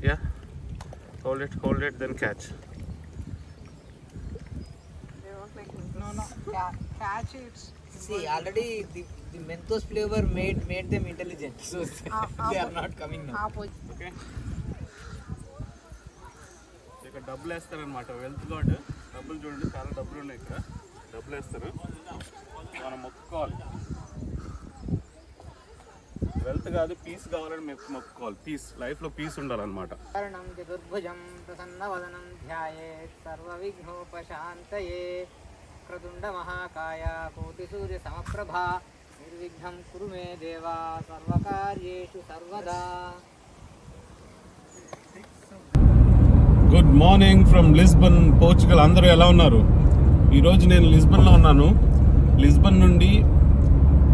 Yeah, hold it, then catch. They won't like Mentos. No. Catch it. See, already the Mentos flavor made them intelligent. So they are not coming now. Okay. ఇక్కడ డబ్బులు వేస్తారనమాట. Wealth gourd డబ్బులు చూడండి, చాలా డబ్బులు ఉన్నాయి ఇక్కడ. డబ్బులు వేస్తారు, మనం మొక్కుకోవాలి. వెల్త్ కాదు, పీస్ కావాలని మేము మొక్కుకోవాలి. పీస్, లైఫ్లో పీస్ ఉండాలన్నమాట. కారణం చతుర్భుజం ప్రసన్నవదనం ధ్యాయేత్ సర్వవిఘ్నోపశాంతయే క్రతుండ మహాకాయ కోటి సూర్య సమప్రభా నిర్విఘ్నం కురు మే దేవా సర్వకార్యేషు సర్వదా. Good morning from Lisbon, Portugal. అందరూ ఎలా ఉన్నారు? ఈరోజు నేను లిస్బన్లో ఉన్నాను. లిస్బన్ నుండి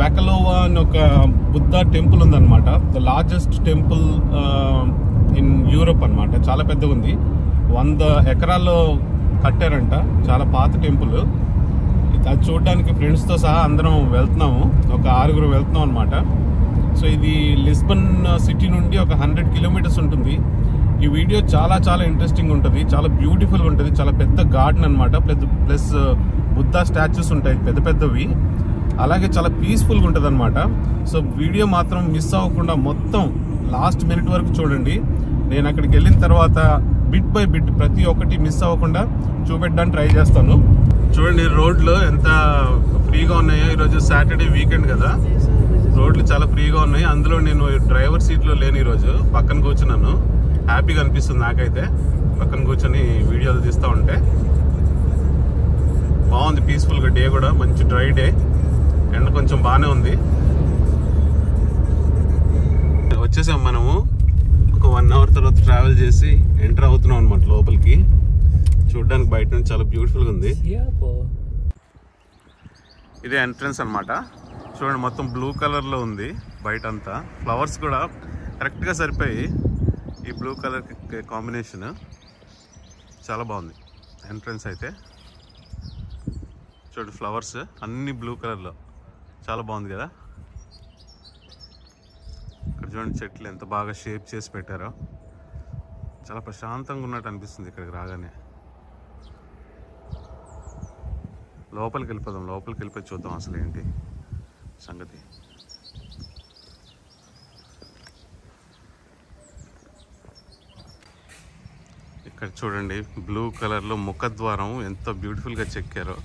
బెకలోవా అని ఒక బుద్ధ టెంపుల్ ఉందన్నమాట. The largest temple in Europe అనమాట. చాలా పెద్దగా ఉంది. 100 ఎకరాల్లో కట్టారంట. చాలా పాత టెంపుల్. అది చూడడానికి ఫ్రెండ్స్తో సహా అందరం వెళ్తున్నాము. ఒక 6 వెళ్తున్నాం అనమాట. సో ఇది లిస్బన్ సిటీ నుండి ఒక 100 కిలోమీటర్స్ ఉంటుంది. ఈ వీడియో చాలా చాలా ఇంట్రెస్టింగ్ ఉంటుంది, చాలా బ్యూటిఫుల్గా ఉంటుంది. చాలా పెద్ద గార్డెన్ అనమాట. ప్లస్ బుద్ధ స్టాచ్యూస్ ఉంటాయి పెద్ద పెద్దవి. అలాగే చాలా పీస్ఫుల్గా ఉంటుంది అనమాట. సో వీడియో మాత్రం మిస్ అవ్వకుండా మొత్తం లాస్ట్ మినిట్ వరకు చూడండి. నేను అక్కడికి వెళ్ళిన తర్వాత బిట్ బై బిట్ ప్రతి ఒక్కటి మిస్ అవ్వకుండా చూపెట్టడానికి ట్రై చేస్తాను. చూడండి రోడ్లు ఎంత ఫ్రీగా ఉన్నాయో. ఈరోజు సాటర్డే వీకెండ్ కదా, రోడ్లు చాలా ఫ్రీగా ఉన్నాయి. అందులో నేను డ్రైవర్ సీట్లో లేను, ఈరోజు పక్కన కూర్చున్నాను. హ్యాపీగా అనిపిస్తుంది నాకైతే పక్కన కూర్చొని వీడియోలు తీస్తూ ఉంటే. బాగుంది పీస్ఫుల్గా. డే కూడా మంచి డ్రై డే, ఎండ కొంచెం బాగానే ఉంది. వచ్చేసాం మనము. ఒక 1 అవర్ తర్వాత ట్రావెల్ చేసి ఎంటర్ అవుతున్నాం అనమాట లోపలికి. చూడడానికి బయట నుంచి చాలా బ్యూటిఫుల్గా ఉంది. ఇదే ఎంట్రన్స్ అనమాట. చూడండి మొత్తం బ్లూ కలర్లో ఉంది బయట అంతా. ఫ్లవర్స్ కూడా కరెక్ట్గా సరిపోయి ఈ బ్లూ కలర్ కాంబినేషన్ చాలా బాగుంది. ఎంట్రన్స్ అయితే చూడండి, ఫ్లవర్స్ అన్ని బ్లూ కలర్లో చాలా బాగుంది కదా. ఇక్కడ చూడండి చెట్లు ఎంత బాగా షేప్ చేసి పెట్టారో. చాలా ప్రశాంతంగా ఉన్నట్టు అనిపిస్తుంది ఇక్కడికి రాగానే. లోపలికి వెళ్ళిపోదాం. లోపలికి వెళ్ళిపోయి చూద్దాం అసలు ఏంటి సంగతి. ఇక్కడ చూడండి బ్లూ కలర్లో ముఖద్వారం ఎంత బ్యూటిఫుల్గా చెక్కారో.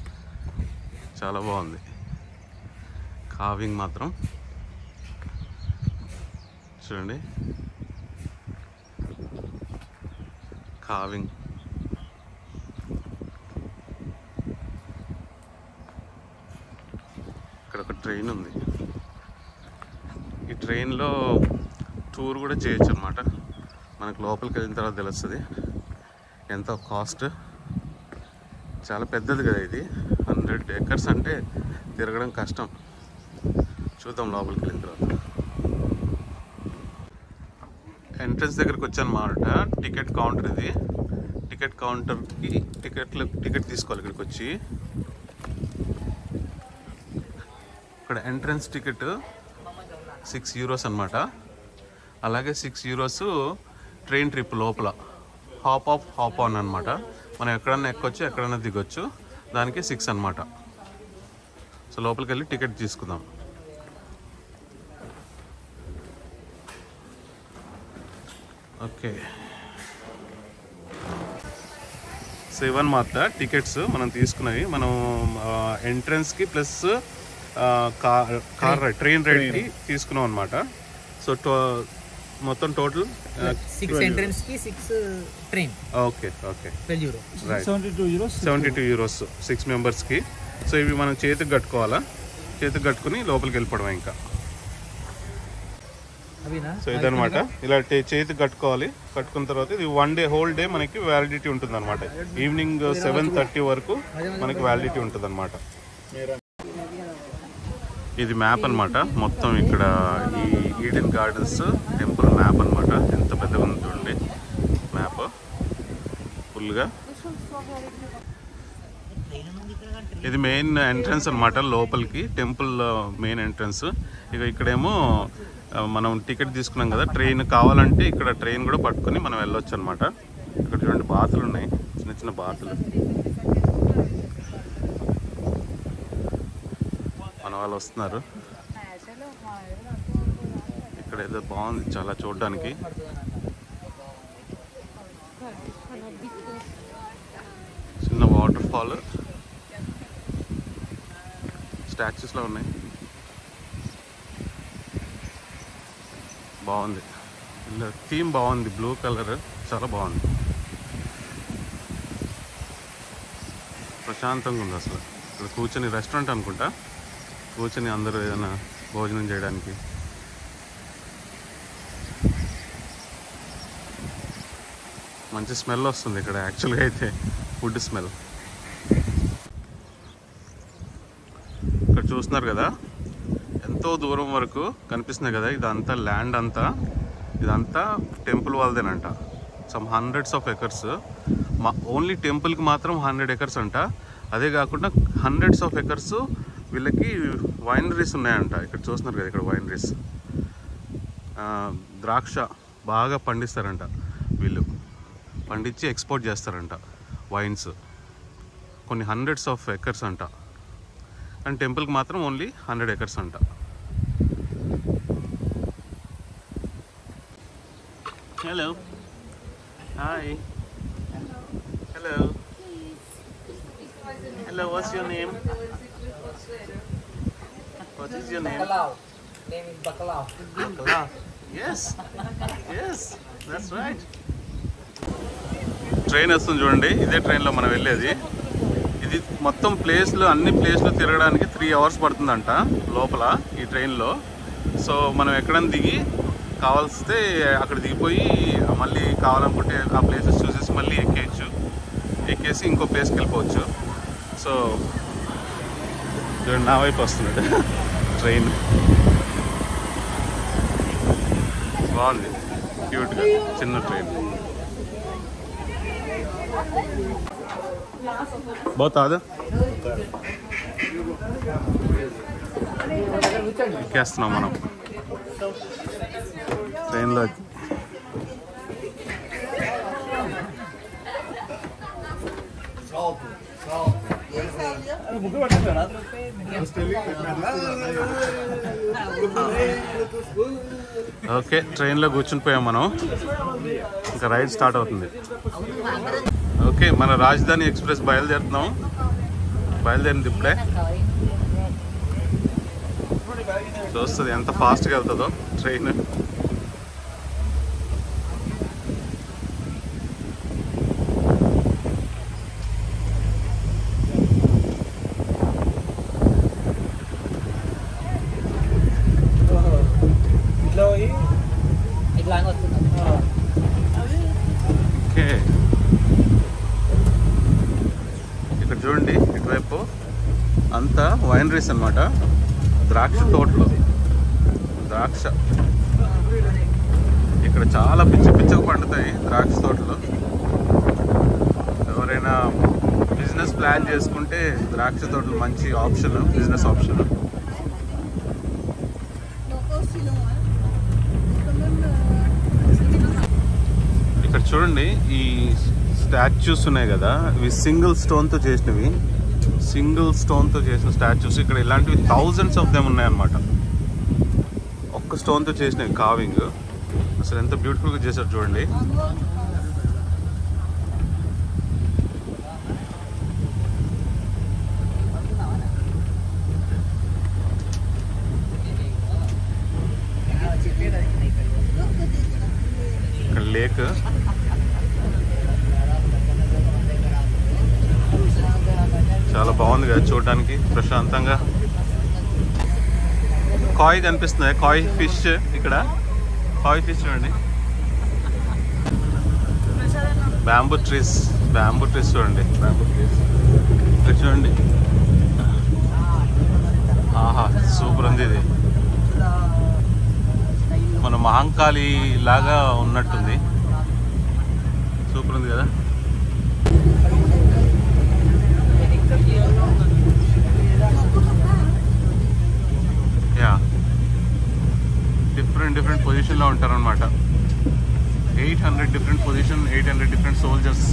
చాలా బాగుంది. కావింగ్ మాత్రం చూడండి, కావింగ్. ఇక్కడ ఒక ట్రైన్ ఉంది. ఈ ట్రైన్లో టూర్ కూడా చేయొచ్చు అనమాట. మనకు లోపలికి వెళ్ళిన తర్వాత తెలుస్తుంది ఎంత కాస్ట్. చాలా పెద్దది కదా ఇది. 100 acres అంటే తిరగడం కష్టం. చూద్దాం లోపలికి వెళ్ళిన తర్వాత. ఎంట్రన్స్ దగ్గరికి వచ్చానమాట. టికెట్ కౌంటర్ ఇది. టికెట్ కౌంటర్కి టికెట్ తీసుకోవాలి. ఇక్కడికి వచ్చి ఇక్కడ ఎంట్రన్స్ టికెట్ 6 euros అనమాట. అలాగే 6 euros ట్రైన్ ట్రిప్ లోపల. హాప్ ఆఫ్ హాప్ ఆన్ అనమాట. మనం ఎక్కడన్నా ఎక్కొచ్చు, ఎక్కడన్నా దిగొచ్చు. దానికి 6 అనమాట. సో లోపలికి వెళ్ళి టికెట్ తీసుకుందాం. ఓకే, సో ఇవన్నమాట టికెట్స్ మనం తీసుకున్నవి. మనం ఎంట్రన్స్కి ప్లస్ ట్రైన్ రైడ్కి తీసుకున్నాం అనమాట. సో మొత్తం టోటల్ 6 ఎంట్రన్స్ కి 6 train. Okay 12 euro. Right, 72 euros 6 మెంబర్స్కి. సో ఇవి మనం చేతికి కట్టుకోవాలా. చేతికి కట్టుకుని లోపలికి వెళ్ళిపోవడం ఇంకా. సో ఇదనమాట. ఇలా చేతికి కట్టుకోవాలి. కట్టుకున్న తర్వాత ఇది 1 day హోల్ డే మనకి వ్యాలిడిటీ ఉంటుంది అనమాట. ఈవినింగ్ 7:30 వరకు మనకి వ్యాలిడిటీ ఉంటుంది అనమాట. ఇది మ్యాప్ అనమాట. మొత్తం ఇక్కడ ఈ ఈడెన్ గార్డెన్స్ టెంపుల్ మ్యాప్ అనమాట. ఎంత పెద్దగా ఉంది చూడండి మ్యాప్ ఫుల్గా. ఇది మెయిన్ ఎంట్రన్స్ అనమాట లోపలికి. Temple main entrance. ఇక ఇక్కడేమో మనం టికెట్ తీసుకున్నాం కదా, ట్రైన్ కావాలంటే ఇక్కడ ట్రైన్ కూడా పట్టుకొని మనం వెళ్ళొచ్చు అనమాట. ఇక్కడ చూడండి బాతులు ఉన్నాయి, చిన్న చిన్న బాతులు. మన వాళ్ళు వస్తున్నారు. ఇక్కడ ఏదో బాగుంది చాలా చూడడానికి. చిన్న వాటర్ ఫాల్, స్టాచ్యూస్ లో ఉన్నాయి. బాగుంది, థీమ్ బాగుంది, బ్లూ కలర్ చాలా బాగుంది. ప్రశాంతంగా ఉంది అసలు. ఇక్కడ కూర్చొని రెస్టారెంట్ అనుకుంటా, కూర్చొని అందరూ ఏదైనా భోజనం చేయడానికి. మంచి స్మెల్ వస్తుంది ఇక్కడ యాక్చువల్గా అయితే, ఫుడ్ స్మెల్. ఇక్కడ చూస్తున్నారు కదా, ఎంతో దూరం వరకు కనిపిస్తున్నాయి కదా, ఇదంతా ల్యాండ్ అంతా, ఇదంతా టెంపుల్ వాళ్ళదేనంట. Some hundreds of acres. Only టెంపుల్కి మాత్రం 100 ఎకర్స్ అంట. అదే కాకుండా హండ్రెడ్స్ ఆఫ్ ఎకర్స్ వీళ్ళకి వైనరీస్ ఉన్నాయంట. ఇక్కడ చూస్తున్నారు కదా, ఇక్కడ వైనరీస్, ద్రాక్ష బాగా పండిస్తారంట వీళ్ళు, పండించి ఎక్స్పోర్ట్ చేస్తారంట వైన్స్. కొన్ని హండ్రెడ్స్ ఆఫ్ ఎకర్స్ అంట. అండ్ టెంపుల్కి మాత్రం ఓన్లీ 100 ఎకర్స్ అంట. Hello, hi, hello, hello, what's your name? What is your name? Bacalao. Name is Bacalao. Bacalao. Yes, yes, that's right. Train వస్తుంది చూడండి, ఇదే ట్రైన్లో మనం వెళ్ళేది. ఇది మొత్తం ప్లేస్లు, అన్ని ప్లేస్లు తిరగడానికి 3 hours పడుతుందంట లోపల ఈ ట్రైన్లో. సో మనం ఎక్కడైనా దిగి కావాల్స్తే అక్కడ దిగిపోయి మళ్ళీ కావాలనుకుంటే ఆ ప్లేసెస్ చూసేసి మళ్ళీ ఎక్కేసి ఇంకో ప్లేస్కి వెళ్ళిపోవచ్చు. సో చూడండి, నా వైపు వస్తున్నాడు ట్రైన్. బాగుంది, క్యూట్గా చిన్న ట్రైన్. बहुत आधा ఎక్కేస్తున్నాం మనం ట్రైన్లో. ఓకే, ట్రైన్లో కూర్చుని పోయాం మనం. ఇంకా రైడ్ స్టార్ట్ అవుతుంది. ఓకే, మన రాజధాని ఎక్స్ప్రెస్ బయలుదేరింది ఇప్పుడే. చూస్తుంది ఎంత ఫాస్ట్గా వెళ్తుందో ట్రైన్. ఓకే, ఇక్కడ చూడండి, ఇటువైపు అంతా వైనరీస్ అన్నమాట. ద్రాక్ష తోటలు, ద్రాక్ష ఇక్కడ చాలా పిచ్చగా పండుతాయి ద్రాక్ష తోటలు. ఎవరైనా బిజినెస్ ప్లాన్ చేసుకుంటే ద్రాక్ష తోటలు మంచి ఆప్షన్, బిజినెస్ ఆప్షన్. ఇక్కడ చూడండి, ఈ స్టాచ్యూస్ ఉన్నాయి కదా, ఇవి సింగిల్ స్టోన్తో చేసిన స్టాచ్యూస్. ఇక్కడ ఇలాంటివి థౌజండ్స్ ఆఫ్ దెమ్ ఉన్నాయన్నమాట. ఒక్క స్టోన్తో చేసినవి కావింగ్. అసలు ఎంత బ్యూటిఫుల్గా చేశారు చూడండి. ఇక్కడ లేక్, చాలా బాగుంది కదా చూడడానికి, ప్రశాంతంగా. కాయ్ కనిపిస్తుంది, కాయ్ ఫిష్. ఇక్కడ కాయ్ ఫిష్ చూడండి. బ్యాంబూ ట్రీస్ చూడండి, బ్యాంబూ ట్రీస్ ఇక్కడ చూడండి. ఆహా, సూపర్ ఉంది ఇది. మన మహంకాళి లాగా ఉన్నట్టుంది, సూపర్ ఉంది కదా. డిఫరెంట్ పొజిషన్లో ఉంటారనమాట. 800 different position, 800 different soldiers.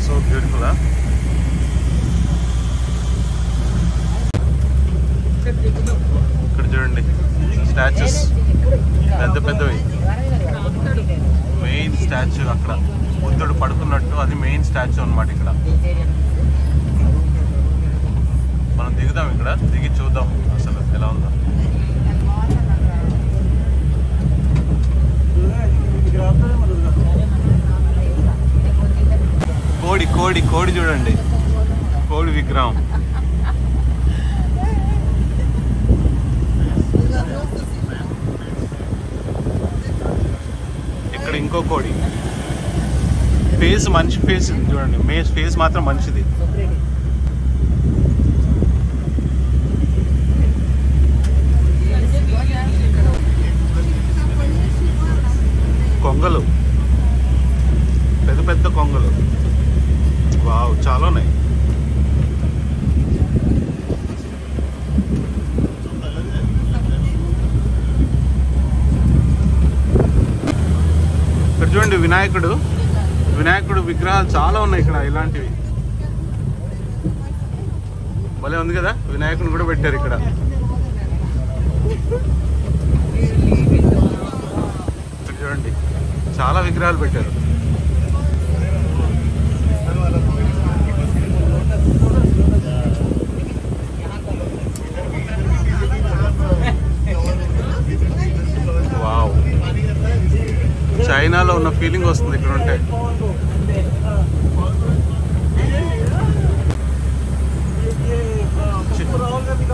So beautiful. ఇక్కడ చూడండి స్టాచ్యూస్ పెద్దవి. మెయిన్ స్టాచ్యూ అక్కడ బుద్ధుడు పడుకున్నట్టు, అది మెయిన్ స్టాచ్యూ అన్నమాట. ఇక్కడ మనం దిగుదాం, ఇక్కడ దిగి చూద్దాం అసలు ఎలా ఉందో. కోడి చూడండి, కోడి విగ్రహం. ఇక్కడ ఇంకో కోడి ఫేస్, మనిషి ఫేస్ చూడండి. ఫేస్ మాత్రం మనిషిది. కొంగలు, పెద్ద కొంగలు. వావ్, చాలా ఉన్నాయి. ఇక్కడ చూడండి వినాయకుడు విగ్రహాలు చాలా ఉన్నాయి ఇక్కడ. ఇలాంటివి భలే ఉంది కదా. వినాయకుడిని కూడా పెట్టారు ఇక్కడ. ఇక్కడ చూడండి చాలా విగ్రహాలు పెట్టారు. వావ్, చైనాలో ఉన్న ఫీలింగ్ వస్తుంది ఇక్కడ ఉంటే.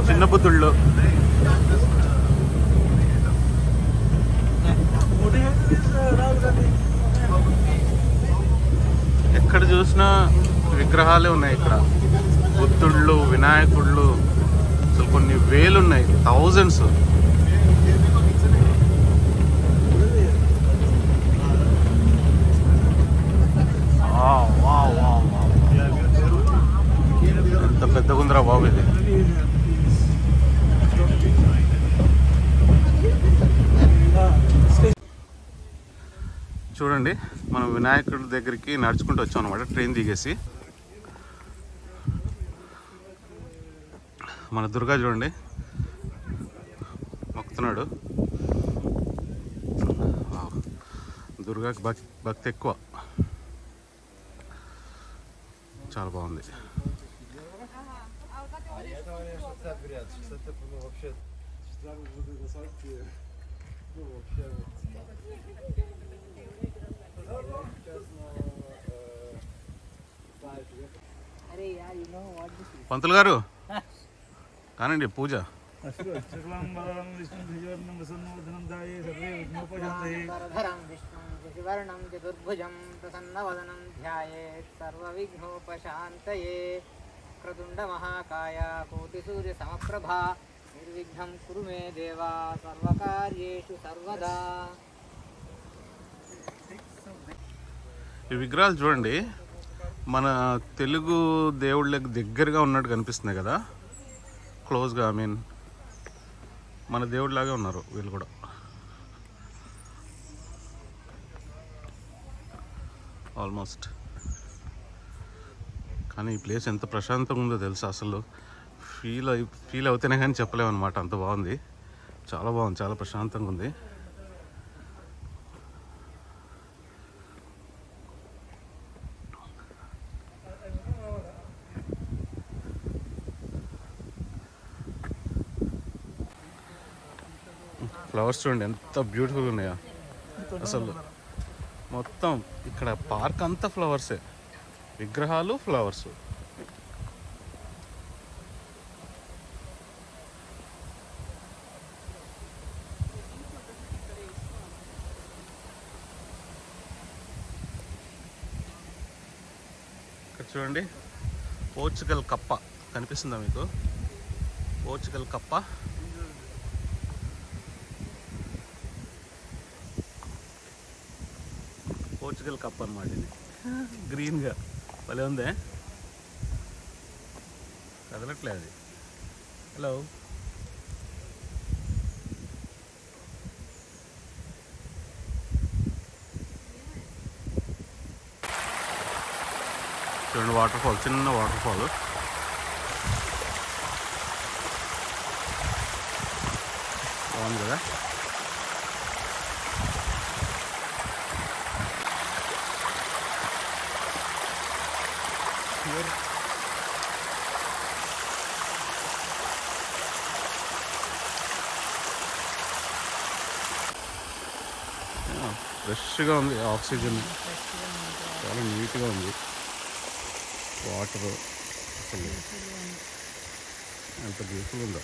చిన్న బుద్ధుళ్ళు, ఎక్కడ చూసినా విగ్రహాలే ఉన్నాయి ఇక్కడ. బుద్ధుళ్ళు, వినాయకుళ్ళు, అసలు కొన్ని వేలు ఉన్నాయి, థౌజండ్స్. ఎంత పెద్దగా ఉందిరా బాబు ఇది. చూడండి మనం వినాయకుడి దగ్గరికి నడుచుకుంటూ వచ్చాం అనమాట, ట్రైన్ దిగేసి. మన దుర్గా చూడండి మొక్కుతున్నాడు. దుర్గాకి భక్తి ఎక్కువ, చాలా బాగుంది. పంతులు గారు కానండి పూజ. క్రతుండ మహాకాయ కోటి సూర్య సమప్రభా నిర్విఘ్నం కురు మే దేవా సర్వకార్యేషు సర్వదా. ఈ విగ్రహాలు చూడండి మన తెలుగు దేవుళ్ళకి దగ్గరగా ఉన్నట్టు కనిపిస్తున్నాయి కదా, క్లోజ్గా. ఐ మీన్ మన దేవుడిలాగే ఉన్నారు వీళ్ళు కూడా. ఆల్మోస్ట్. కానీ ఈ ప్లేస్ ఎంత ప్రశాంతంగా ఉందో తెలుసా. అసలు ఫీల్ అవుతేనే కానీ చెప్పలేమన్నమాట, అంత బాగుంది. చాలా బాగుంది, చాలా ప్రశాంతంగా ఉంది. ఫ్లవర్స్ చూడండి ఎంత బ్యూటిఫుల్గా ఉన్నాయో అసలు. మొత్తం ఇక్కడ పార్క్ అంతా ఫ్లవర్సే, విగ్రహాలు, ఫ్లవర్స్. ఇక్కడ చూడండి పోర్చుగల్ కప్ప కనిపిస్తుందా మీకు? పోర్చుగల్ కప్ప. పోర్చుగల్ కప్ అన్నమాట ఇది. గ్రీన్గా భలే ఉందే, కదలట్లేదు. హలో, చూడండి వాటర్ ఫాల్, చిన్న వాటర్ ఫాల్. బాగుంది కదా. ఫ్రెష్గా ఉంది, ఆక్సిజన్ చాలా నీట్గా ఉంది. వాటర్ అసలు ఎంత బ్యూటిఫుల్ ఉందో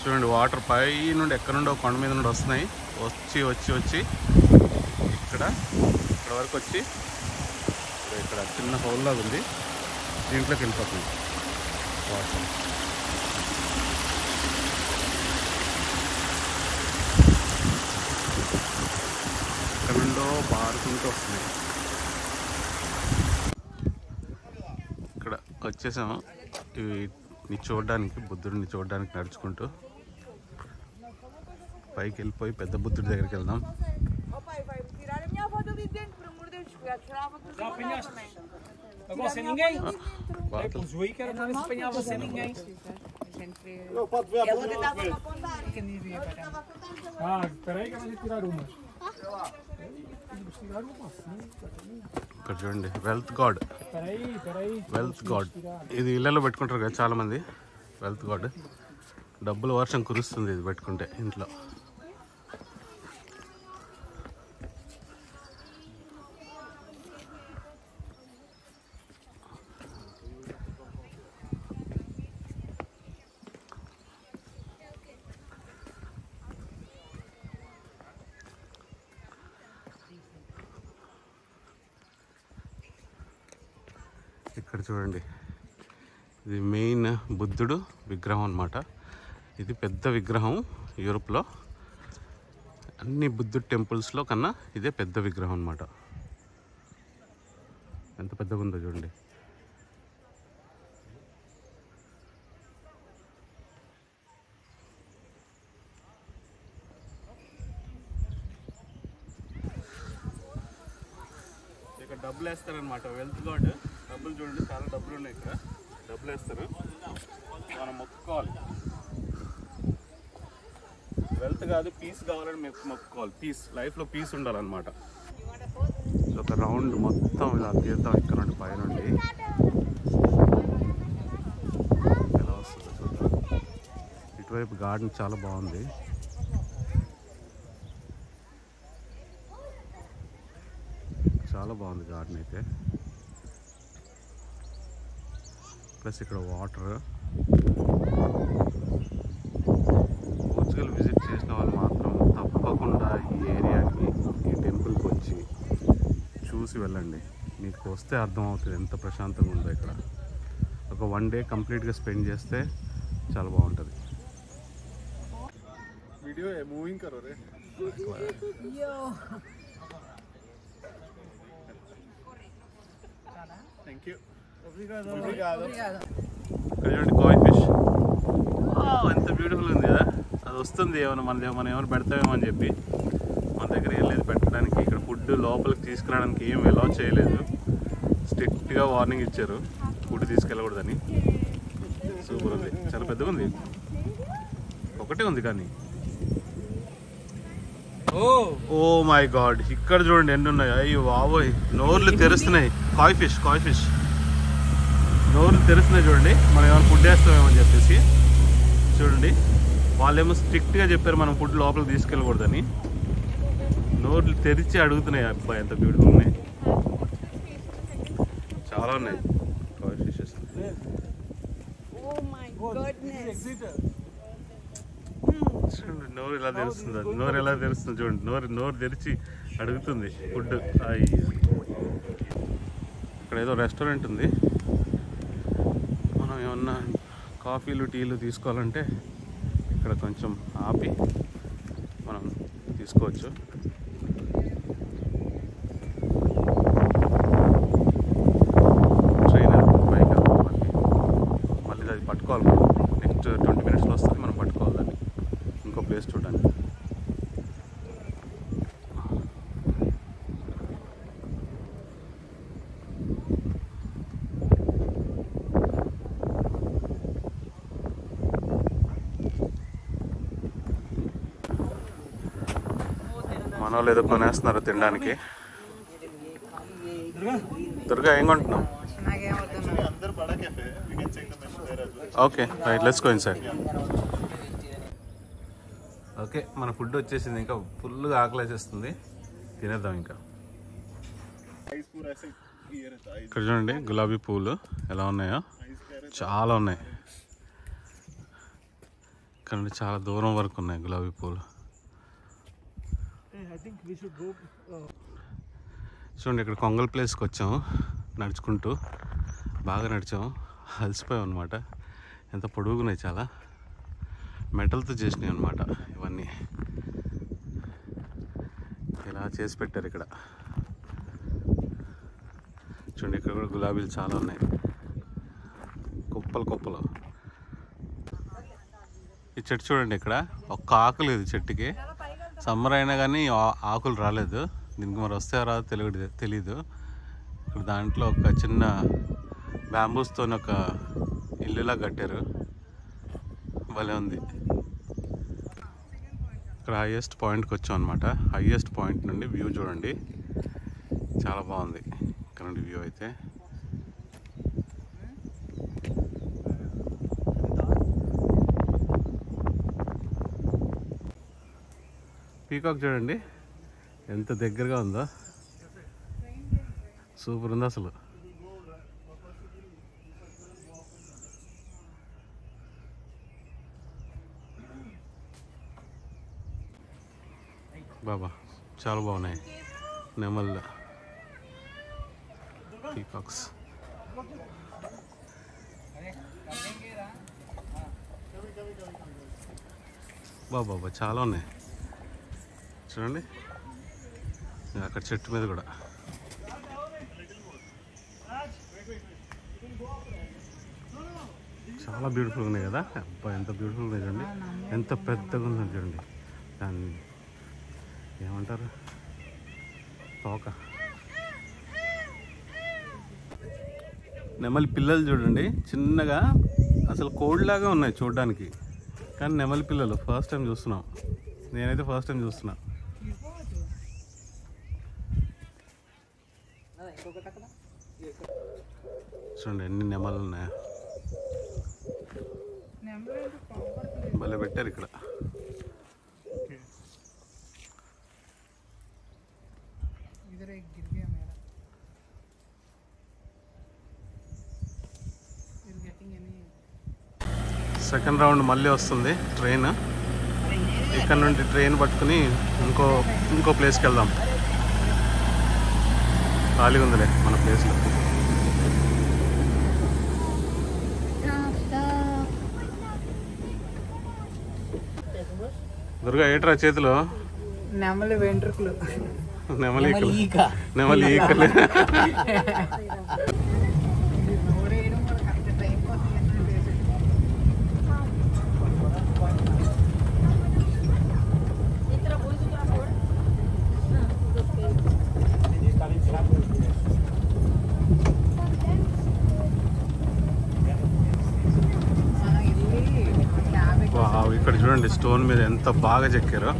చూడండి. వాటర్ పై నుండి ఎక్కడ నుండో కొండ మీద నుండి వస్తున్నాయి, వచ్చి వచ్చి వచ్చి ఇక్కడ వరకు వచ్చి ఇక్కడ చిన్న హోల్ లాగా ఉంది, దీంట్లోకి వెళ్ళిపోతుంది వాటర్. ఎక్కడ నుండో పారుకుంటూ వస్తున్నాయి. ఇక్కడ వచ్చేసాము. ఇవి చూడడానికి, బుద్ధుడిని చూడడానికి నడుచుకుంటూ పైకి వెళ్ళిపోయి పెద్ద బుద్ధుడి దగ్గరికి వెళ్దాం. Agora sem ninguém? O Zui que era não apanhava sem ninguém. Ah, espera aí que eu vou tirar uma. ఇక్కడ చూడండి, వెల్త్ గాడ్. వెల్త్ గాడ్ ఇది ఇళ్ళలో పెట్టుకుంటారు కదా చాలామంది. వెల్త్ గాడ్, డబ్బుల వర్షం కురుస్తుంది ఇది పెట్టుకుంటే ఇంట్లో. ఇక్కడ చూడండి, ఇది మెయిన్ బుద్ధుడు విగ్రహం అన్నమాట. ఇది పెద్ద విగ్రహం యూరోప్లో. అన్ని బుద్ధుడు టెంపుల్స్లో కన్నా ఇదే పెద్ద విగ్రహం అన్నమాట. ఎంత పెద్దగా ఉందో చూడండి. ఇక్కడ డబ్బులు వేస్తారనమాట, వెల్త్ గాడ్. డబ్బులు చూడండి, చాలా డబ్బులు ఉన్నాయి ఇక్కడ. డబ్బులు వేస్తారు, మనం మొక్కుకోవాలి. వెల్త్ కాదు, పీస్ కావాలని మేము మొక్కుకోవాలి. పీస్, లైఫ్లో పీస్ ఉండాలన్నమాట. సో ఒక రౌండ్ మొత్తం ఇలా తీద్దాం ఇక్కడ నుండి, పైనుండి ఎలా వస్తుందో చూద్దాం. ఇటువైపు గార్డెన్ చాలా బాగుంది. చాలా బాగుంది గార్డెన్ అయితే. ప్లస్ ఇక్కడ వాటర్. పోర్చుగల్ విజిట్ చేసిన వాళ్ళు మాత్రం తప్పకుండా ఈ ఏరియాకి, ఈ టెంపుల్కి వచ్చి చూసి వెళ్ళండి. మీకు వస్తే అర్థమవుతుంది ఎంత ప్రశాంతంగా ఉందో ఇక్కడ. ఒక 1 డే కంప్లీట్గా స్పెండ్ చేస్తే చాలా బాగుంటుంది. వీడియో మూవింగ్ కరో రే. Thank you. ఇక్కడ చూడండి, కాయ్ ఫిష్. ఎంత బ్యూటిఫుల్ ఉంది కదా. అది వస్తుంది ఏమైనా మనం ఏమైనా పెడతామేమో అని చెప్పి. మన దగ్గర ఏం లేదు పెట్టడానికి. ఇక్కడ ఫుడ్ లోపలికి తీసుకురావడానికి ఏం అలౌ చేయలేదు. స్ట్రిక్ట్గా వార్నింగ్ ఇచ్చారు ఫుడ్ తీసుకెళ్ళకూడదని. సూపర్ ఉంది, చాలా పెద్దగా ఉంది. ఒకటే ఉంది కానీ. ఓ మై గాడ్, ఇక్కడ చూడండి ఎన్ని ఉన్నాయి. అయ్యో బాబోయ్, నోర్లు తెరుస్తున్నాయి. కాయ్ ఫిష్ నోర్లు తెరుస్తున్నాయి చూడండి. మనం ఏమైనా ఫుడ్ వేస్తామేమో అని చెప్పేసి. చూడండి, వాళ్ళేమో స్ట్రిక్ట్గా చెప్పారు మనం ఫుడ్ లోపలికి తీసుకెళ్ళకూడదని. నోర్లు తెరిచి అడుగుతున్నాయి. అబ్బాయి ఎంత బ్యూటిఫుల్ ఉన్నాయి, చాలా ఉన్నాయి కాయ్ ఫిషెస్. చూడండి నోరు ఎలా తెరుస్తుంది, చూడండి. నోరు తెరిచి అడుగుతుంది ఫుడ్. ఇక్కడ ఏదో రెస్టారెంట్ ఉంది. మనం ఏమన్నా కాఫీలు టీలు తీసుకోవాలంటే ఇక్కడ కొంచెం ఆపి మనం తీసుకోవచ్చు. మన వాళ్ళు ఏదో కొనేస్తున్నారు తినడానికి. దుర్గా ఏం కొంటున్నాం? Okay right, let's go inside. Okay, మన ఫుడ్ వచ్చేసింది. ఇంకా ఫుల్గా ఆకలేసేస్తుంది, తినేద్దాం. ఇంకా ఇక్కడ చూడండి గులాబీ పువ్వులు ఎలా ఉన్నాయో, చాలా ఉన్నాయి. ఇక్కడ నుండి చాలా దూరం వరకు ఉన్నాయి గులాబీ పువ్వులు. చూడండి ఇక్కడ కొంగల్ ప్లేస్కి వచ్చాము నడుచుకుంటూ. బాగా నడిచాము, అలసిపోయాం అనమాట. ఎంత పొడుగున్నాయి, చాలా మెటల్తో చేసినాయి అనమాట ఇవన్నీ. ఇలా చేసి పెట్టారు ఇక్కడ. చూడండి ఇక్కడ కూడా గులాబీలు చాలా ఉన్నాయి, కుప్పలు కుప్పలు. ఈ చెట్టు చూడండి, ఇక్కడ ఒక్క ఆకు లేదు చెట్టుకి. సమ్మర్ అయినా కానీ ఆకులు రాలేదు. దీనికి మరి వస్తే రాదో తెలీదు. ఇక్కడ దాంట్లో ఒక చిన్న బ్యాంబూస్తో ఒక ఇల్లులా కట్టారు, భలే ఉంది. ఇక్కడ హైయెస్ట్ పాయింట్కి వచ్చాం అనమాట. హైయెస్ట్ పాయింట్ నుండి వ్యూ చూడండి, చాలా బాగుంది ఇక్కడ నుండి వ్యూ అయితే. పీకాక్ చూడండి ఎంత దగ్గరగా ఉందో, సూపర్ ఉంది అసలు. బాబా చాలా బాగున్నాయి నెమళ్ళు, పీకాక్స్. బాబా చాలా ఉన్నాయి చూడండి. అక్కడ చెట్టు మీద కూడా చాలా బ్యూటిఫుల్ ఉన్నాయి కదా. అబ్బా ఎంత బ్యూటిఫుల్ ఉన్నాయి చూడండి, ఎంత పెద్దగా ఉందని చూడండి. దాన్ని ఏమంటారు, తోక. నెమలి పిల్లలు చూడండి చిన్నగా, అసలు కోడిలాగా ఉన్నాయి చూడడానికి. కానీ నెమలి పిల్లలు ఫస్ట్ టైం చూస్తున్నాం, నేనైతే ఫస్ట్ టైం చూస్తున్నా. చూడండి ఎన్ని నెమలు ఉన్నాయా, భలే పెట్టారు ఇక్కడ. సెకండ్ రౌండ్ మళ్ళీ వస్తుంది ట్రైన్. ఇక్కడ నుండి ట్రైన్ పట్టుకుని ఇంకో ప్లేస్కి వెళ్దాం. ఖాళీగా ఉందిలే మన ప్లేస్లో. దుర్గా ఏట్రా చేతిలో? నెమలి వెంట్రుకలు. నెమలి ఈకలు. ఇక్కడ చూడండి స్టోన్ మీద ఎంత బాగా చెక్కారో.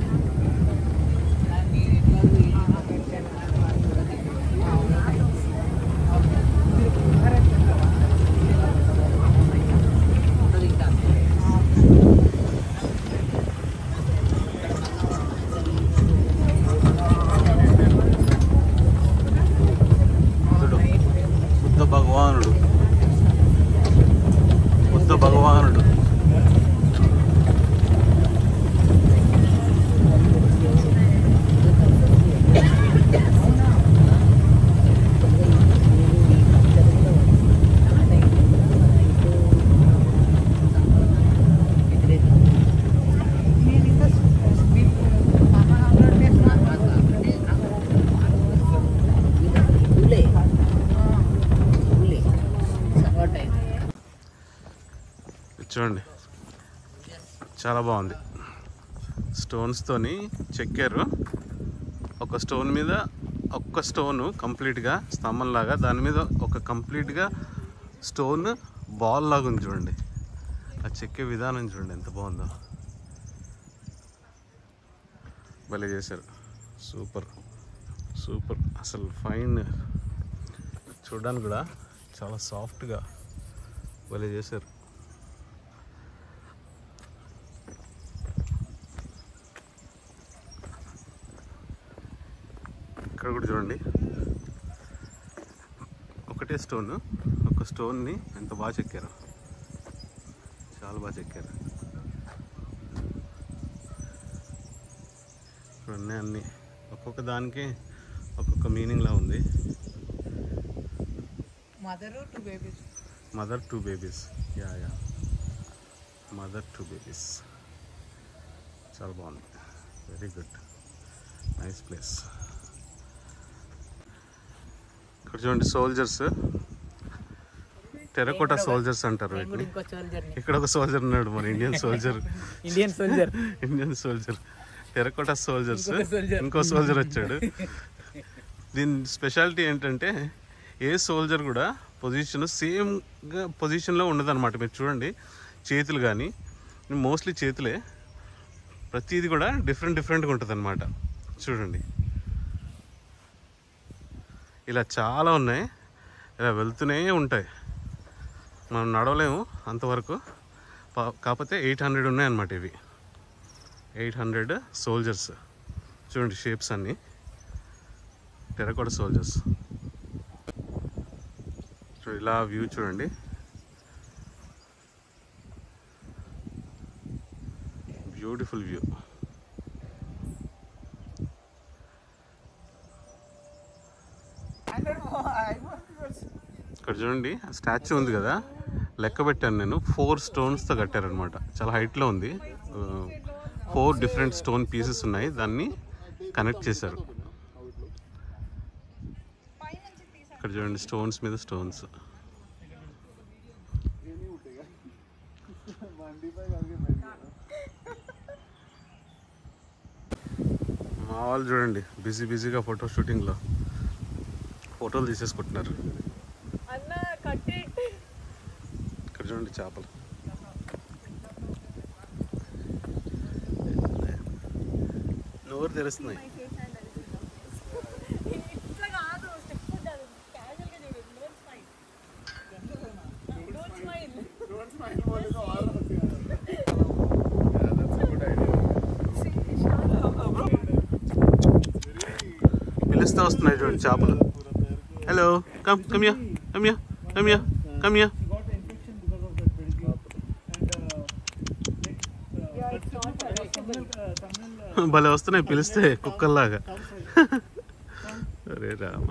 బుద్ధ భగవానుడు చూడండి, చాలా బాగుంది. స్టోన్స్తోని చెక్కారు. ఒక స్టోన్ మీద ఒక్క స్టోను కంప్లీట్గా స్తంభంలాగా, దాని మీద ఒక కంప్లీట్గా స్టోన్ బాల్ లాగా ఉంది చూడండి. ఆ చెక్కే విధానం చూడండి ఎంత బాగుందో, భలే చేశారు. సూపర్ సూపర్, అసలు ఫైన్. చూడడానికి కూడా చాలా సాఫ్ట్గా భలే చేశారు. ఇక్కడ కూడా చూడండి, ఒకటే స్టోన్, ఒక స్టోన్ని ఎంత బాగా చెక్కారు, చాలా బాగా చెక్కారు. చూడండి అన్నీ ఒక్కొక్క దానికి ఒక్కొక్క మీనింగ్లా ఉంది. Mother to babies, yeah mother to babies. చాలా బాగుంది, వెరీ గుడ్, నైస్ ప్లేస్. ఇక్కడ చూడండి సోల్జర్స్, టెరకోటా సోల్జర్స్ అంటారు వీటిని. ఇక్కడ ఒక సోల్జర్ ఉన్నాడు, మన Indian soldier. Indian soldier, terracotta soldiers. ఇంకో సోల్జర్ వచ్చాడు. దీని స్పెషాలిటీ ఏంటంటే ఏ సోల్జర్ కూడా సేమ్గా పొజిషన్లో ఉండదన్నమాట. మీరు చూడండి చేతులు కానీ, మోస్ట్లీ చేతులే, ప్రతిదీ కూడా డిఫరెంట్గా ఉంటుంది అన్నమాట. చూడండి ఇలా చాలా ఉన్నాయి, ఇలా వెళ్తూనే ఉంటాయి. మనం నడవలేము అంతవరకు, కాకపోతే 800 ఉన్నాయన్నమాట. ఇవి 800 సోల్జర్స్. చూడండి షేప్స్ అన్నీ టెరకోటా సోల్జర్స్. చూడండి ఇలా వ్యూ చూడండి, బ్యూటిఫుల్ వ్యూ. ఇక్కడ చూడండి స్టాచ్యూ ఉంది కదా, లెక్క పెట్టాను నేను, 4 స్టోన్స్తో కట్టారనమాట. చాలా హైట్లో ఉంది, 4 డిఫరెంట్ స్టోన్ పీసెస్ ఉన్నాయి, దాన్ని కనెక్ట్ చేశారు. ఇక్కడ చూడండి స్టోన్స్ మీద స్టోన్స్. మా వాళ్ళు చూడండి బిజీగా ఫోటో షూటింగ్లో ఫోటోలు తీసేసుకుంటున్నారు. ఇక్కడ చూడండి చేపలు, నోరు తెరుస్తున్నాయి. పిలుస్తూ వస్తున్నాయి చూడండి చేపలు. హలో, కమ్ భలే వస్తున్నాయి పిలిస్తే కుక్కల్లాగా. అరే రామ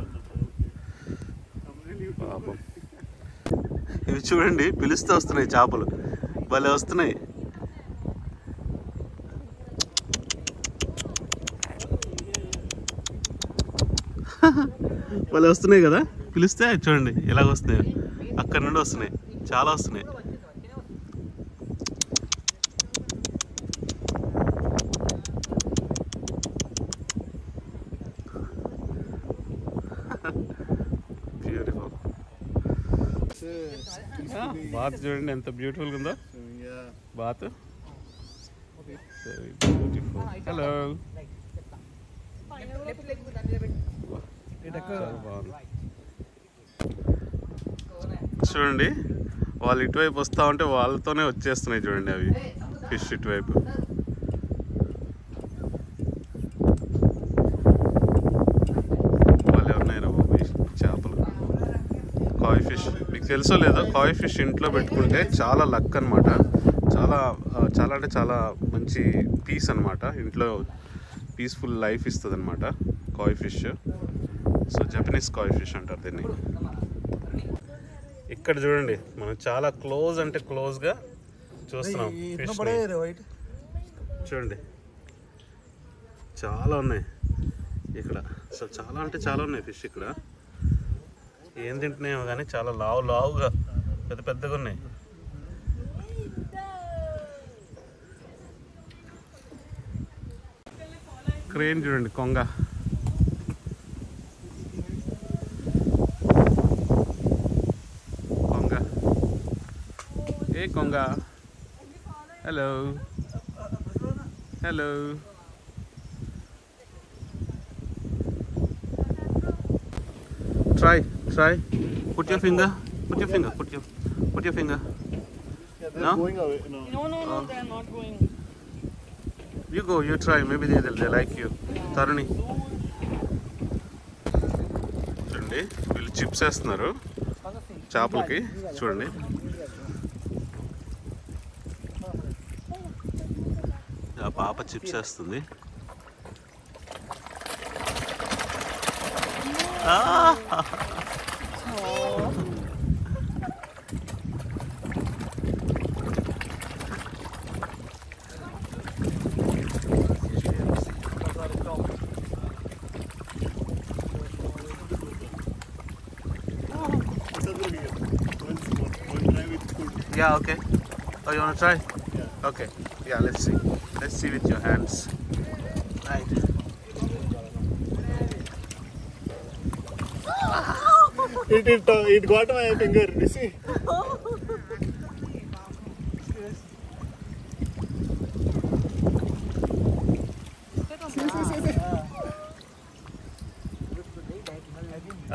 పాపం. ఇవి చూడండి పిలుస్తూ వస్తున్నాయి చేపలు, భలే వస్తున్నాయి. భలే వస్తున్నాయి కదా పిలిస్తే. చూడండి ఎలాగ వస్తున్నాయి, అక్కడి నుండి వస్తున్నాయి, చాలా వస్తున్నాయి. బ్యూటిఫుల్. బాత్ చూడండి ఎంత బ్యూటిఫుల్గా ఉందో బాత్. హలో, చూడండి వాళ్ళు ఇటువైపు వస్తూ ఉంటే వాళ్ళతోనే వచ్చేస్తున్నాయి చూడండి అవి ఫిష్ ఇటువైపు. వాళ్ళే ఉన్నాయి రా బాబు చేపలు. కాయ్ ఫిష్ మీకు తెలుసో లేదో, కాయ్ ఫిష్ ఇంట్లో పెట్టుకుంటే చాలా లక్ అనమాట. చాలా అంటే చాలా మంచి పీస్ అనమాట. ఇంట్లో పీస్ఫుల్ లైఫ్ ఇస్తుంది అనమాట కాయ్ ఫిష్. సో జపనీస్ కాయ్ ఫిష్ అంటారు దీన్ని. ఇక్కడ చూడండి మనం చాలా క్లోజ్ అంటే క్లోజ్గా చూస్తున్నాం ఫిష్. చూడండి చాలా ఉన్నాయి ఇక్కడ, అసలు చాలా అంటే చాలా ఉన్నాయి ఫిష్ ఇక్కడ. ఏం తింటున్నాయో కానీ చాలా లావుగా పెద్దగా ఉన్నాయి. క్రేన్ చూడండి, కొంగ. ఏ కొంగ, hello. Try. Put your finger. Put your finger. Yeah, they're No? going away. No. No, they are not going. You go. You try. Maybe they like you. Taruni. చూడండి వీళ్ళు చిప్స్ వేస్తున్నారు చేపలకి. చూడండి ఆ పాప చిప్స్ వేస్తుంది. Yeah, okay. Oh, you want to try? Yeah. Okay. Yeah, let's see. Let's see with your hands. Right. It got my finger. You see?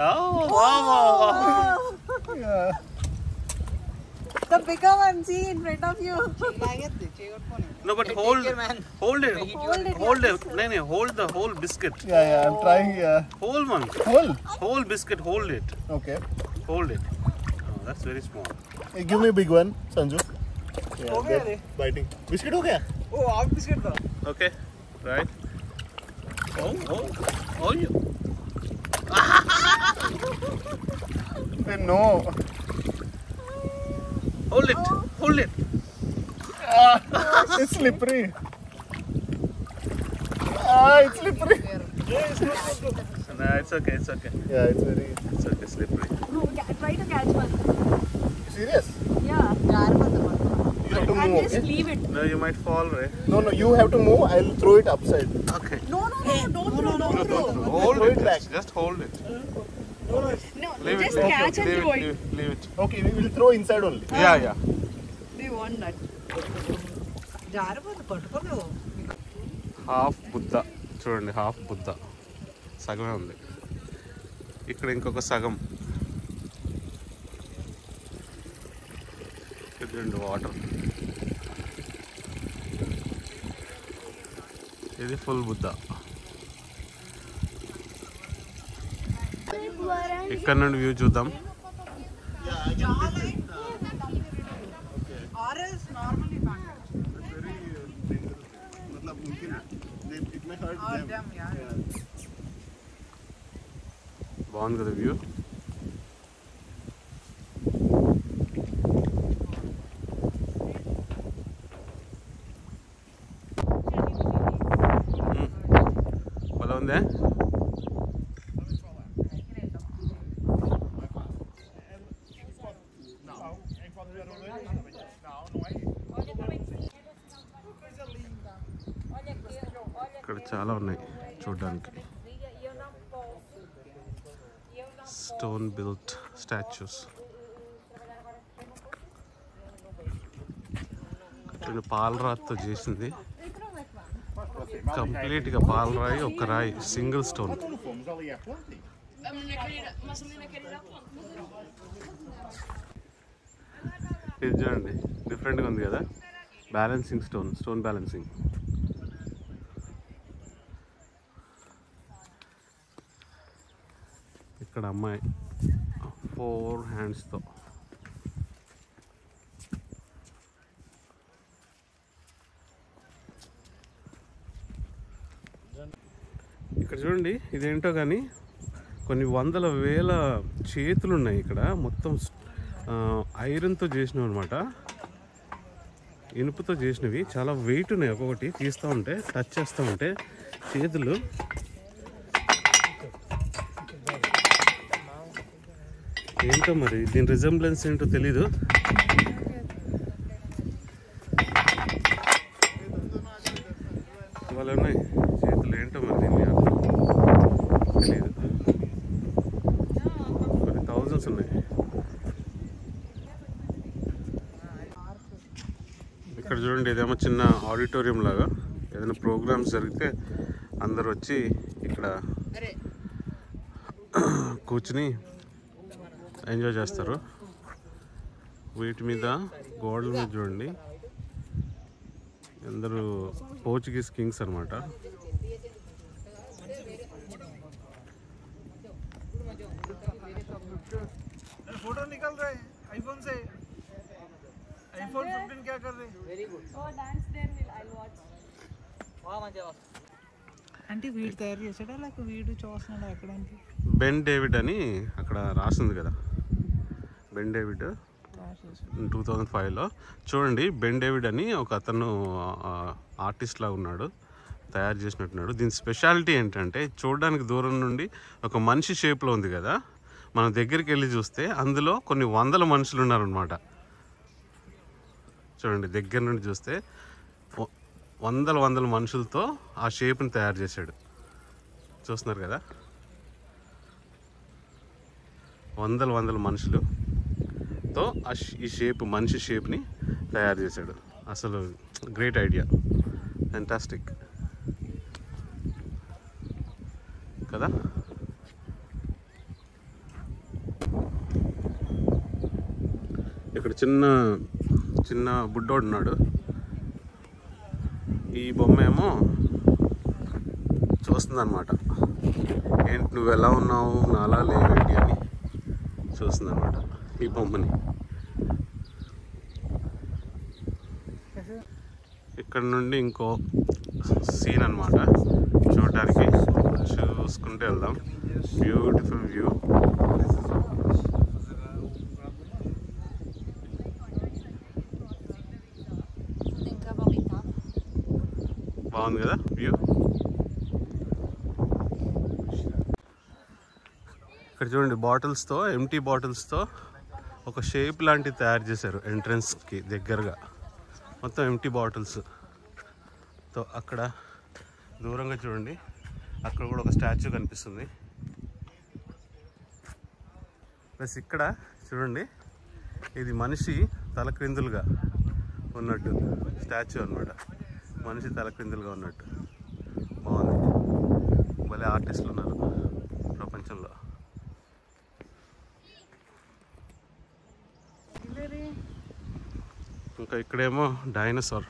Oh, wow. Yeah. The bigger one, see in front of you. No, but hold it. Hold it. No, hold the whole biscuit. Yeah, I'm trying. Yeah. Whole one. Whole biscuit, hold it. Okay. Hold it. Oh, that's very small. Hey, give me a big one, Sanju. Yeah, they're biting. Biscuit हो गया? Oh, half biscuit though. Okay. Right. Oh, you. Hey, no. Hold it. It's slippery. It's slippery. No, it's okay. Yeah, it's very It's okay, slippery. No, try to catch one. serious. Yeah. You have to And move. just Okay? leave it. No, you might fall, right? No, you have to move. I'll throw it upside. Okay. No, don't throw. Hold throw it. it back. Just hold it. No, Leave just it. catch and throw it. Leave it. Okay, we will throw inside only. Yeah. Do you want that? Half Buddha చూడండి, half Buddha సగమే ఉంది. ఇక్కడ ఇంకొక సగం. చూడండి water. ఇది full Buddha. ఇక్కడ నుండి వ్యూ చూద్దాం. బాగుంది కదా వ్యూ. భలే ఉందే. ఇక్కడ చాలా ఉన్నాయి చూడడానికి. Stone built statues. పాలరాతితో చేసింది. కంప్లీట్గా పాలరాయి, ఒక రాయి, సింగిల్ స్టోన్. ఇది చూడండి, డిఫరెంట్గా ఉంది కదా. Balancing stone balancing. ఇక్కడ అమ్మాయి 4 హ్యాండ్స్తో. ఇక్కడ చూడండి, ఇదేంటో కానీ కొన్ని వందల వేల చేతులు ఉన్నాయి ఇక్కడ. మొత్తం ఐరన్తో చేసినవి అనమాట, ఇనుపుతో చేసినవి. చాలా వెయిట్ ఉన్నాయి, ఒక్కొక్కటి తీస్తూ ఉంటే, టచ్ చేస్తూ ఉంటే చేతులు. ఏంటో మరి దీని రిజంబ్లెన్స్ ఏంటో తెలీదు. ఇవాళ ఉన్నాయి చేతులు, ఏంటో మరి దీన్ని తెలీదు. కొన్ని థౌజండ్స్ ఉన్నాయి. ఇక్కడ చూడండి, ఇదేమో చిన్న ఆడిటోరియం లాగా. ఏదైనా ప్రోగ్రామ్స్ జరిగితే అందరు వచ్చి ఇక్కడ కూర్చుని ఎంజాయ్ చేస్తారు. వీటి మీద గోడల మీద చూడండి, అందరూ పోర్చుగీస్ కింగ్స్ అనమాట. फोटो निकल रहे हैं आईफोन से. आईफोन 15 क्या कर रहे हैं? Very good. Oh, dance there will I'll watch. మంచిగా అంటే వీడు తయారు చేసాడా లేక వీడు చూస్తున్నాడు ఎక్కడానికి? బెన్ డేవిడ్ అని అక్కడ రాసింది కదా, బెన్ డేవిడ్ 2005లో. చూడండి, బెన్ డేవిడ్ అని ఒక అతను ఆర్టిస్ట్ లాగా ఉన్నాడు, తయారు చేసినట్టున్నాడు. దీని స్పెషాలిటీ ఏంటంటే చూడడానికి దూరం నుండి ఒక మనిషి షేప్లో ఉంది కదా, మనం దగ్గరికి వెళ్ళి చూస్తే అందులో కొన్ని వందల మనుషులు ఉన్నారనమాట. చూడండి, దగ్గర నుండి చూస్తే వందల మనుషులతో ఆ షేప్ని తయారు చేశాడు. చూస్తున్నారు కదా, వందల మనుషులతో ఈ షేప్, మనిషి షేప్ని తయారు చేశాడు. అసలు గ్రేట్ ఐడియా, ఫ్యాంటాస్టిక్ కదా. ఇక్కడ చిన్న బుడ్డోడు ఉన్నాడు. ఈ బొమ్మ ఏమో చూస్తుందన్నమాట, ఏంటి నువ్వు ఎలా ఉన్నావు, నాలా లేవేంటి అని చూస్తుందన్నమాట ఈ బొమ్మని. ఇక్కడ నుండి ఇంకో సీన్ అన్నమాట, చూడటానికి చూసుకుంటూ వెళ్దాం. Beautiful view. బాగుంది కదా వ్యూ. ఇక్కడ చూడండి, బాటిల్స్తో, ఎంటీ బాటిల్స్తో ఒక షేప్ లాంటివి తయారు చేశారు ఎంట్రన్స్కి దగ్గరగా. మొత్తం ఎంటీ బాటిల్స్తో. అక్కడ దూరంగా చూడండి, అక్కడ కూడా ఒక స్టాచ్యూ కనిపిస్తుంది. ప్లస్ ఇక్కడ చూడండి, ఇది మనిషి తలక్రిందులుగా ఉన్నట్టు స్టాచ్యూ అన్నమాట. మనిషి తలక్రిందులుగా ఉన్నట్టు బాగుంది. భలే ఆర్టిస్టులు ఉన్నారు ప్రపంచంలో. ఇంకా ఇక్కడేమో డైనోసార్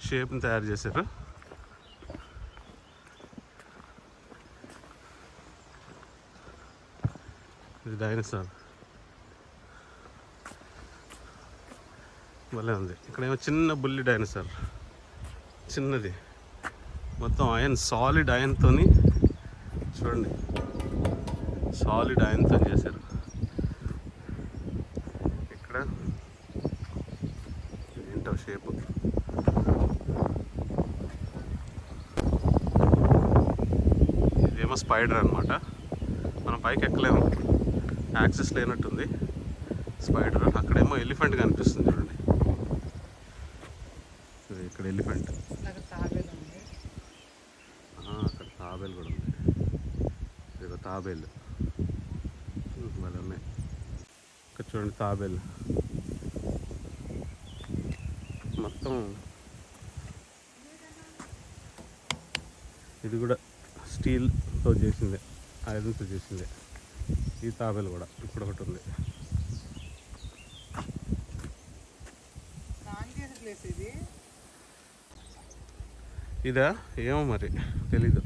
షేప్ని తయారు చేశారు. ఇది డైనోసార్ భలే ఉంది. ఇక్కడేమో చిన్న బుల్లి డైనోసార్, చిన్నది, మొత్తం సాలిడ్ ఐరన్తో చూడండి, సాలిడ్ ఐరన్తో చేశారు. ఇక్కడ ఏంటో షేపు. ఇదేమో స్పైడర్ అనమాట. మనం పైకి ఎక్కలేము, యాక్సెస్ లేనట్టుంది స్పైడర్. అక్కడేమో ఎలిఫెంట్ కనిపిస్తుంది చూడండి, ఇక్కడ ఎలిఫెంట్. అక్కడ తాబేలు కూడా ఉంది. ఇదిగో తాబేలు భలే ఉన్నాయి. ఇక్కడ చూడండి తాబేలు. మొత్తం ఇది కూడా స్టీల్తో చేసిందే, ఐరన్తో చేసిందే. ఈ తాబేలు కూడా ఇప్పుడు ఒకటి ఉంది. ఇదా ఏమో మరి తెలీదు,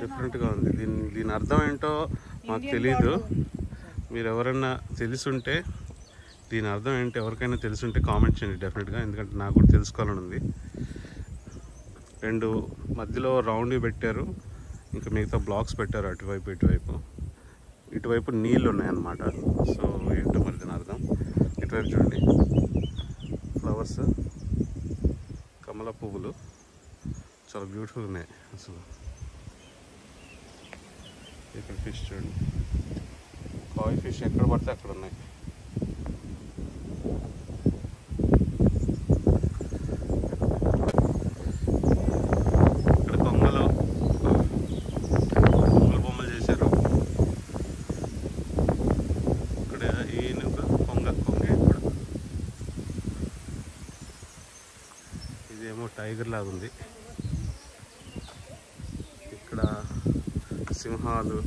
డిఫరెంట్గా ఉంది. దీని అర్థం ఏంటో మాకు తెలీదు. మీరు ఎవరైనా తెలుసుంటే, దీని అర్థం ఏంటో ఎవరికైనా తెలుసుంటే కామెంట్ చేయండి డెఫినెట్గా, ఎందుకంటే నాకు కూడా తెలుసుకోవాలని ఉంది. రెండు మధ్యలో రౌండ్ పెట్టారు, ఇంకా మిగతా బ్లాక్స్ పెట్టారు అటువైపు ఇటువైపు నీళ్ళు ఉన్నాయన్నమాట. సో ఏంటో మరి దీని అర్థం. ఇటువైపు చూడండి, ఫ్లవర్స్, కమల పువ్వులు చాలా బ్యూటిఫుల్ ఉన్నాయి అసలు. ఇక్కడ ఫిష్ చూడండి, కాయ్ ఫిష్ ఎక్కడ పడితే అక్కడ ఉన్నాయి. ఇక్కడ కొంగలు బొమ్మలు చేశారు. ఇక్కడ ఏనుగు, కొంగ కూడా. ఇదేమో టైగర్ లాగా ఉంది. ఇక్కడ సింహాలు,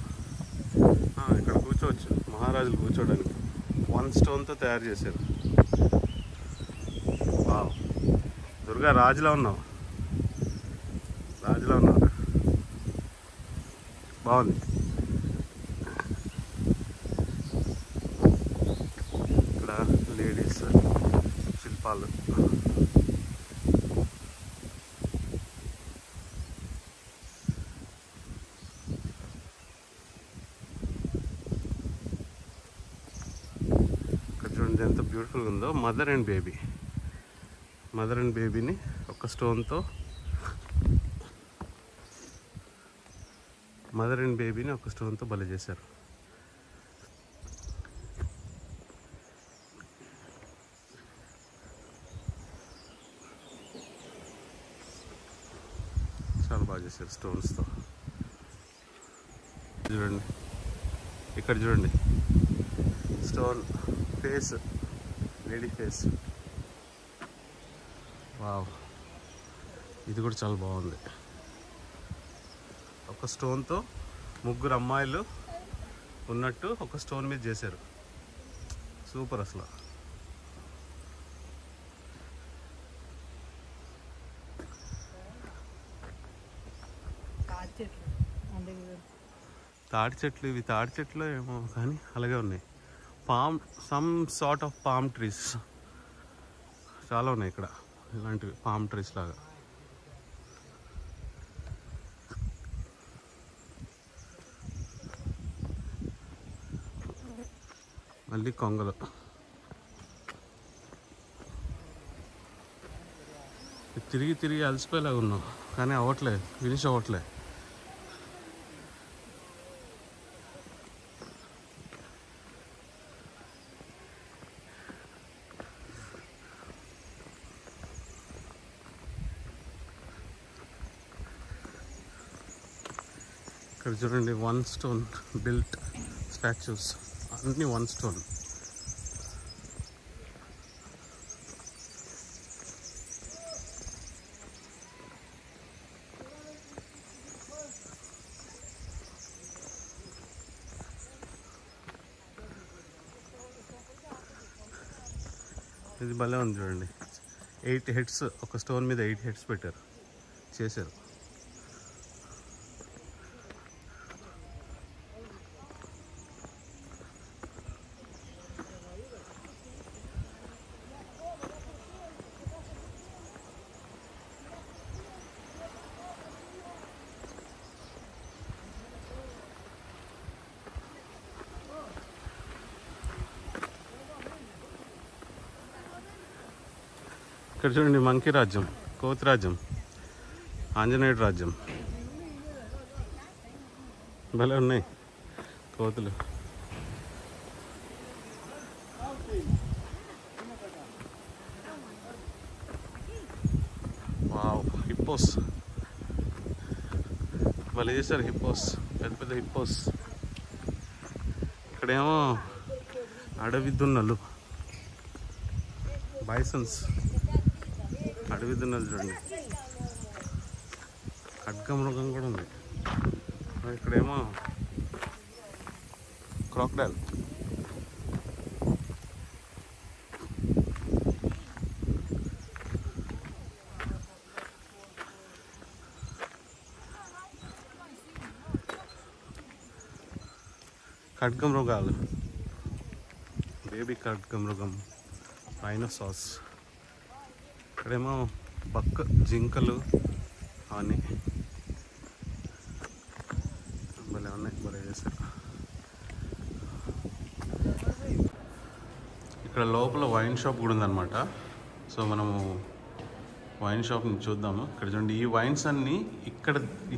ఇక్కడ కూర్చోవచ్చు, మహారాజులు కూర్చోడానికి 1 స్టోన్తో తయారు చేశారు. వావ్, దుర్గా రాజులా ఉన్నావు, రాజులా ఉన్నావు, బాగుంది. ఇక్కడ లేడీస్ శిల్పాలు. చూడండి ఎంత బ్యూటిఫుల్గా ఉందో. మదర్ అండ్ బేబీని ఒక స్టోన్తో బలి చేశారు. చాలా బాగా చేశారు స్టోన్స్తో. చూడండి ఇక్కడ చూడండి, stone face, lady face. Wow, ఇది కూడా చాలా బాగుంది. ఒక స్టోన్తో 3 అమ్మాయిలు ఉన్నట్టు ఒక స్టోన్ మీద చేశారు. సూపర్ అసలు. తాటి చెట్లు, ఇవి తాటి చెట్లు ఏమో కానీ అలాగే ఉన్నాయి. Some sort of palm trees చాలా ఉన్నాయి ఇక్కడ, ఇలాంటివి పామ్ ట్రీస్ లాగా. మళ్ళీ కొంగలు. తిరిగి అలసిపోయేలాగా ఉన్నాం కానీ ఫినిష్ అవ్వట్లే. ఇక్కడ చూడండి 1 స్టోన్ బిల్ట్ స్టాచ్యూస్, అన్నీ 1 స్టోన్. ఇది భలే ఉంది చూడండి, 8 హెడ్స్, ఒక స్టోన్ మీద 8 హెడ్స్ చేశారు. ఇక్కడ చూడండి మంకీ రాజ్యం, కోతి రాజ్యం, ఆంజనేయుడు రాజ్యం. భలే ఉన్నాయి కోతులు. వావ్, హిప్పోస్ భలే చేశారు. హిప్పోస్, పెద్ద హిప్పోస్. ఇక్కడేమో అడవి దున్నలు, బైసన్స్, అడవి దున్నలు చూడండి. ఖడ్గమృగం కూడా ఉంది. ఇక్కడేమో క్రాకడైల్. ఖడ్గమృగాలు, బేబీ ఖడ్గమృగం, రైనోసాస్. ఇక్కడేమో బక్క జింకలు అవన్నీ భలే ఉన్నాయి, భలే చేశారు. ఇక్కడ లోపల వైన్ షాప్ కూడా ఉందన్నమాట. సో మనము వైన్ షాప్ని చూద్దాము. ఇక్కడ చూడండి, ఈ వైన్స్ అన్నీ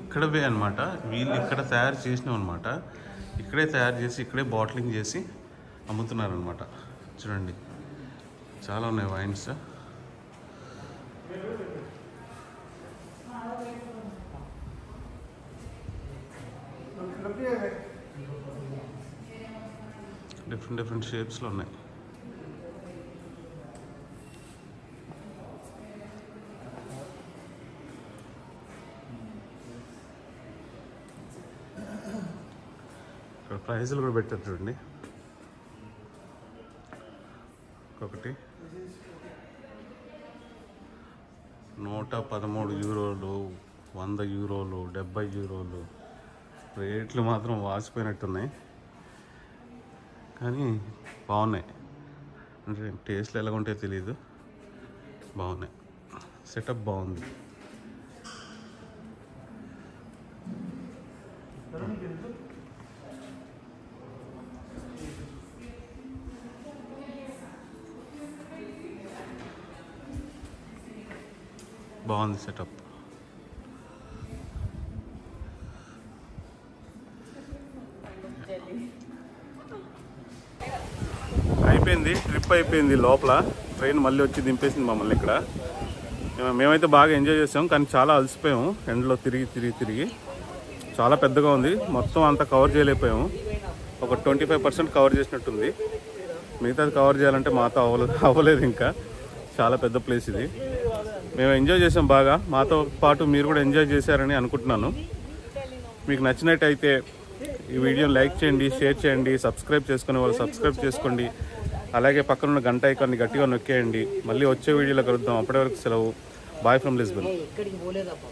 ఇక్కడవే అనమాట. వీళ్ళు ఇక్కడ తయారు చేసినవి అనమాట. ఇక్కడే తయారు చేసి ఇక్కడే బాటిలింగ్ చేసి అమ్ముతున్నారనమాట. చూడండి చాలా ఉన్నాయి వైన్స్. డిఫరెంట్ షేప్స్లో ఉన్నాయి. ప్రైజులు కూడా పెట్టారు చూడండి. ఒకటి 113 యూరోలు, 100 యూరోలు, 70 యూరోలు. రేట్లు మాత్రం వాసిపోయినట్టున్నాయి, కానీ బాగున్నాయి. అంటే టేస్ట్లు ఎలా ఉంటాయో తెలియదు, బాగున్నాయి. సెటప్ బాగుంది. బాగుంది సెటప్. అయిపోయింది, ట్రిప్ అయిపోయింది. లోపల ట్రైన్ మళ్ళీ వచ్చి దింపేసింది మమ్మల్ని ఇక్కడ. మేమైతే బాగా ఎంజాయ్ చేసాం, కానీ చాలా అలసిపోయాము ఎండలో తిరిగి. చాలా పెద్దగా ఉంది, మొత్తం అంతా కవర్ చేయలేకపోయాము. ఒక 25% కవర్ చేసినట్టుంది. మిగతాది కవర్ చేయాలంటే మాతో అవ్వలేదు. ఇంకా చాలా పెద్ద ప్లేస్ ఇది. మేము ఎంజాయ్ చేసాం బాగా. మాతో పాటు మీరు కూడా ఎంజాయ్ చేశారని అనుకుంటున్నాను. మీకు నచ్చినట్టయితే ఈ వీడియోని లైక్ చేయండి, షేర్ చేయండి, సబ్స్క్రైబ్ చేసుకునే వాళ్ళు సబ్స్క్రైబ్ చేసుకోండి. అలాగే పక్కన ఉన్న గంట ఐకాన్ని గట్టిగా నొక్కేయండి. మళ్ళీ వచ్చే వీడియోలో కలుద్దాం. అప్పటి వరకు సెలవు. Bye from Lisbon.